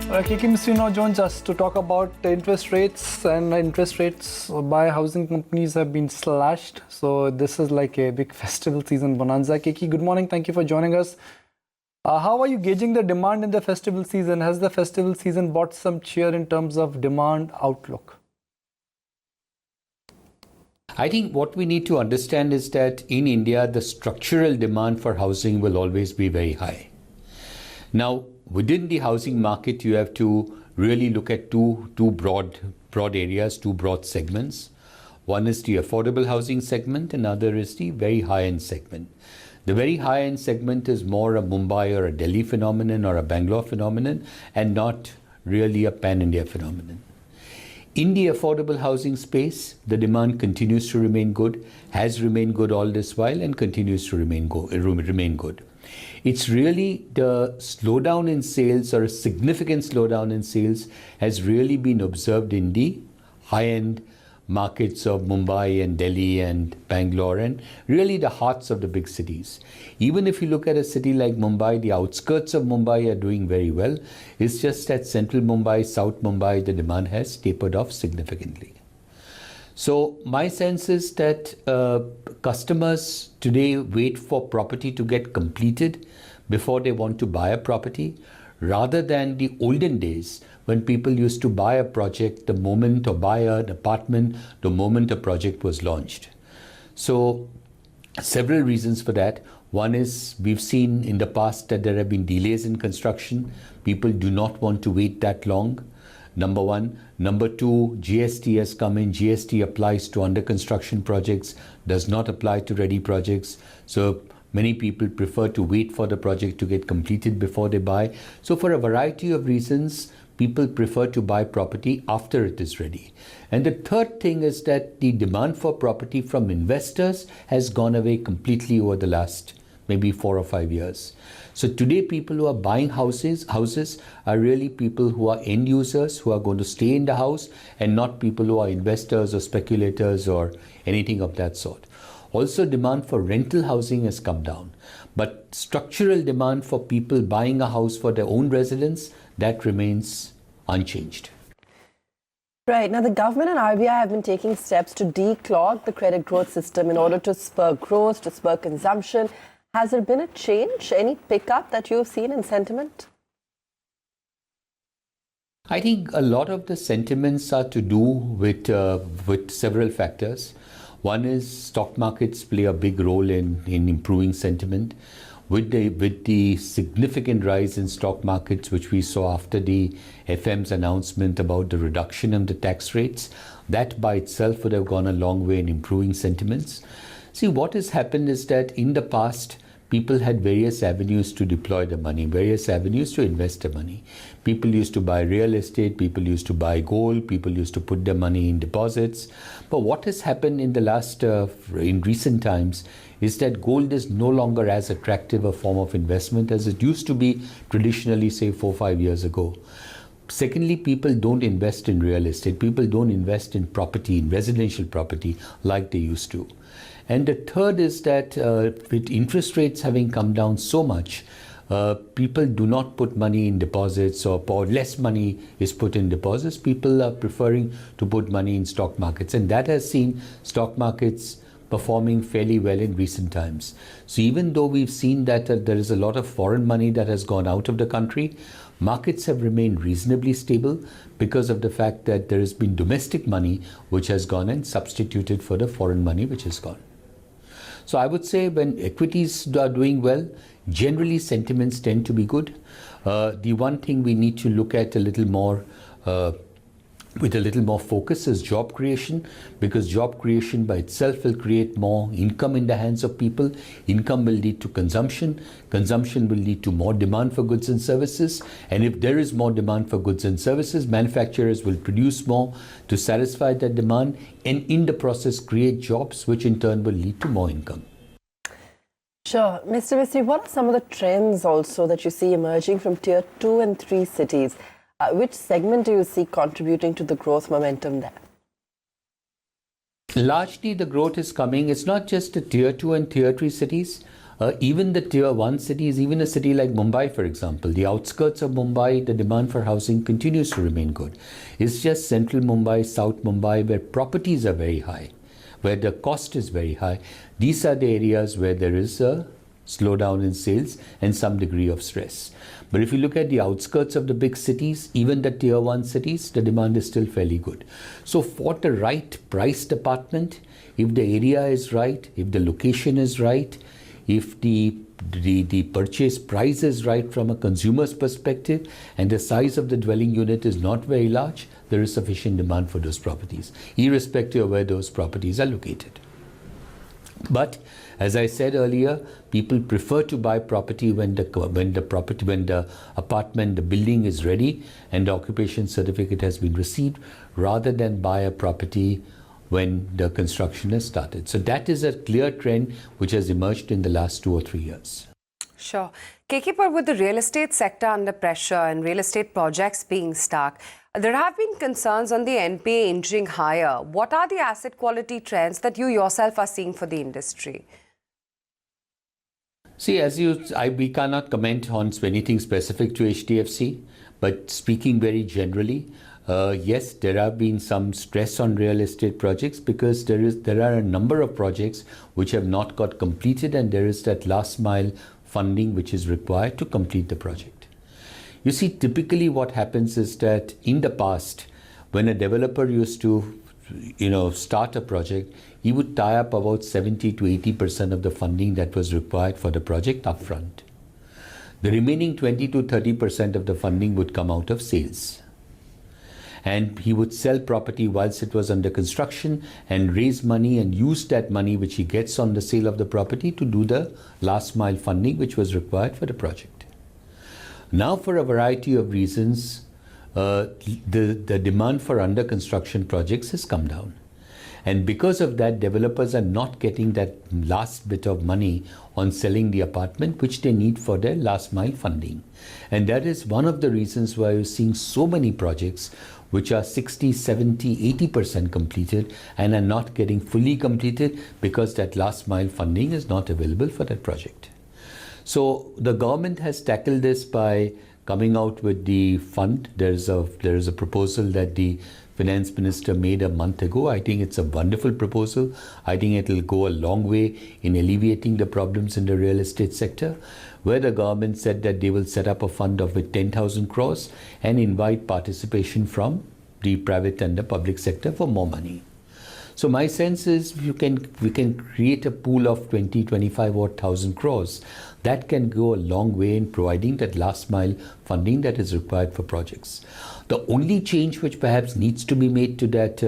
Kiki Mr. Jones, just to talk about interest rates, and interest rates by housing companies have been slashed. So this is like a big festival season bonanza. Kiki, good morning. Thank you for joining us. How are you gauging the demand in the festival season? Has the festival season brought some cheer in terms of demand outlook? I think what we need to understand is that in India, the structural demand for housing will always be very high. Now, within the housing market, you have to really look at two broad areas, two broad segments. One is the affordable housing segment, and another is the very high-end segment. The very high-end segment is more a Mumbai or a Delhi phenomenon or a Bangalore phenomenon, and not really a pan-India phenomenon. In the affordable housing space, the demand continues to remain good, has remained good all this while, and continues to remain good. It's really the slowdown in sales, or a significant slowdown in sales, has really been observed in the high-end markets of Mumbai and Delhi and Bangalore, and really the hearts of the big cities. Even if you look at a city like Mumbai, the outskirts of Mumbai are doing very well. It's just that central Mumbai, South Mumbai, the demand has tapered off significantly. So my sense is that customers today wait for property to get completed before they want to buy a property, rather than the olden days when people used to buy a project the moment, or buy an apartment the moment a project was launched. So several reasons for that. One is we've seen in the past that there have been delays in construction. People do not want to wait that long. Number one. Number two, GST has come in. GST applies to under construction projects, does not apply to ready projects. So many people prefer to wait for the project to get completed before they buy. So for a variety of reasons, people prefer to buy property after it is ready. And the third thing is that the demand for property from investors has gone away completely over the last maybe 4 or 5 years. So today, people who are buying houses are really people who are end users, who are going to stay in the house, and not people who are investors or speculators or anything of that sort. Also, demand for rental housing has come down, but structural demand for people buying a house for their own residence, that remains unchanged. Right. Now, the government and RBI have been taking steps to declog the credit growth system in order to spur growth, to spur consumption. Has there been a change, any pickup that you've seen in sentiment? I think a lot of the sentiments are to do with several factors. One is stock markets play a big role in improving sentiment. With the significant rise in stock markets, which we saw after the FM's announcement about the reduction of the tax rates, that by itself would have gone a long way in improving sentiments. See, what has happened is that in the past, people had various avenues to deploy the money, various avenues to invest the money. People used to buy real estate, people used to buy gold, people used to put their money in deposits. But what has happened in in recent times is that gold is no longer as attractive a form of investment as it used to be traditionally, say 4 or 5 years ago. Secondly, people don't invest in real estate. People don't invest in property, in residential property, like they used to. And the third is that with interest rates having come down so much, people do not put money in deposits, or less money is put in deposits. People are preferring to put money in stock markets, and that has seen stock markets performing fairly well in recent times. So even though we've seen that there is a lot of foreign money that has gone out of the country, markets have remained reasonably stable because of the fact that there has been domestic money which has gone and substituted for the foreign money which has gone. So I would say when equities are doing well, generally sentiments tend to be good. The one thing we need to look at a little more with a little more focus is job creation, because job creation by itself will create more income in the hands of people. Income will lead to consumption. Consumption will lead to more demand for goods and services. And if there is more demand for goods and services, manufacturers will produce more to satisfy that demand, and in the process create jobs, which in turn will lead to more income. Sure. Mr. Mistry, what are some of the trends also that you see emerging from tier 2 and 3 cities? Which segment do you see contributing to the growth momentum there? Largely the growth is coming, it's not just the tier 2 and tier 3 cities. Even the tier 1 cities, even a city like Mumbai, for example, the outskirts of Mumbai, the demand for housing continues to remain good. It's just central Mumbai, South Mumbai, where properties are very high, where the cost is very high. These are the areas where there is a slowdown in sales and some degree of stress. But if you look at the outskirts of the big cities, even the tier 1 cities, the demand is still fairly good. So for the right priced apartment, if the area is right, if the location is right, if the purchase price is right from a consumer's perspective and the size of the dwelling unit is not very large, there is sufficient demand for those properties, irrespective of where those properties are located. But as I said earlier, people prefer to buy property when the apartment, the building is ready and the occupation certificate has been received, rather than buy a property when the construction has started. So that is a clear trend which has emerged in the last 2 or 3 years. Sure. KK, but with the real estate sector under pressure and real estate projects being stuck, there have been concerns on the NPA inching higher. What are the asset quality trends that you yourself are seeing for the industry? See, we cannot comment on anything specific to HDFC, but speaking very generally, yes, there have been some stress on real estate projects because there are a number of projects which have not got completed, and there is that last mile funding which is required to complete the project. You see, typically what happens is that in the past, when a developer used to start a project, he would tie up about 70 to 80% of the funding that was required for the project upfront. The remaining 20 to 30% of the funding would come out of sales. And he would sell property whilst it was under construction and raise money and use that money which he gets on the sale of the property to do the last mile funding which was required for the project. Now, for a variety of reasons, the demand for under construction projects has come down. And because of that, developers are not getting that last bit of money on selling the apartment which they need for their last mile funding. And that is one of the reasons why you're seeing so many projects which are 60, 70, 80% completed and are not getting fully completed because that last mile funding is not available for that project. So the government has tackled this by coming out with the fund. There is a proposal that the Finance Minister made a month ago. I think it's a wonderful proposal. I think it will go a long way in alleviating the problems in the real estate sector, where the government said that they will set up a fund of 10,000 crores and invite participation from the private and the public sector for more money. So my sense is we can create a pool of 20, 25 or 1,000 crores. That can go a long way in providing that last mile funding that is required for projects. The only change which perhaps needs to be made to that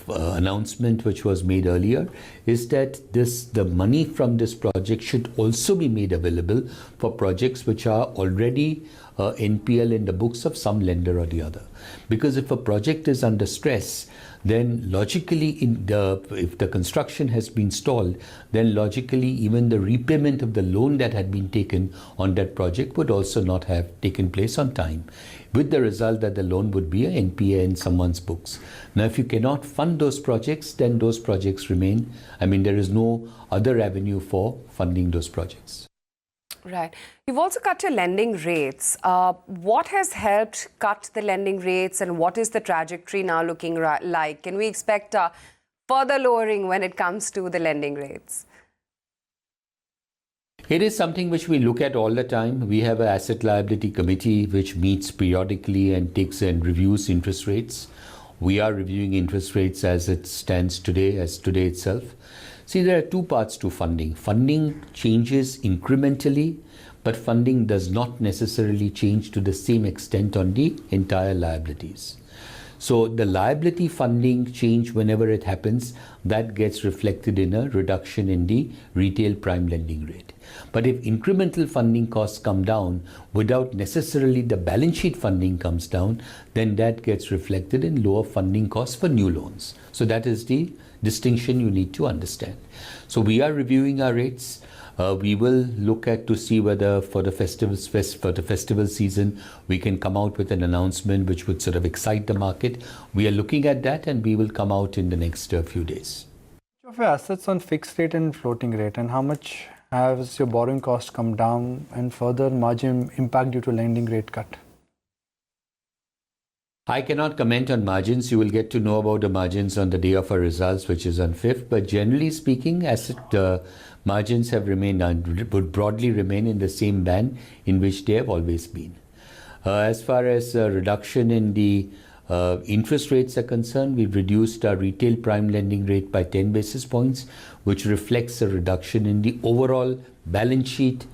announcement which was made earlier is that the money from this project should also be made available for projects which are already NPL in the books of some lender or the other. Because if a project is under stress, then logically if the construction has been stalled, then logically even the repayment of the loan that had been taken on that project would also not have taken place on time, with the result that the loan would be an NPA in someone's books. Now, if you cannot fund those projects, then those projects remain. There is no other avenue for funding those projects. Right. You've also cut your lending rates. What has helped cut the lending rates, and what is the trajectory now looking like? Can we expect further lowering when it comes to the lending rates? It is something which we look at all the time. We have an asset liability committee which meets periodically and takes and reviews interest rates. We are reviewing interest rates as it stands today, as today itself. See, there are two parts to funding. Funding changes incrementally, but funding does not necessarily change to the same extent on the entire liabilities. So the liability funding change, whenever it happens, that gets reflected in a reduction in the retail prime lending rate. But if incremental funding costs come down without necessarily the balance sheet funding comes down, then that gets reflected in lower funding costs for new loans. So that is the distinction you need to understand. So we are reviewing our rates. We will look at to see whether for the festival season we can come out with an announcement which would sort of excite the market. We are looking at that, and we will come out in the next few days. How much of your assets on fixed rate and floating rate, and how much has your borrowing cost come down and further margin impact due to lending rate cut? I cannot comment on margins. You will get to know about the margins on the day of our results, which is on 5th. But generally speaking, asset margins have remained, would broadly remain in the same band in which they have always been. As far as reduction in the interest rates are concerned, we've reduced our retail prime lending rate by 10 basis points, which reflects a reduction in the overall balance sheet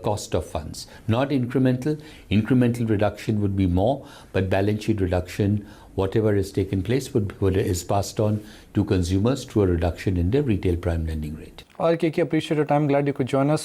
cost of funds. Not incremental. Incremental reduction would be more, but balance sheet reduction, whatever has taken place, is passed on to consumers through a reduction in their retail prime lending rate. All right, KK, appreciate your time. Glad you could join us.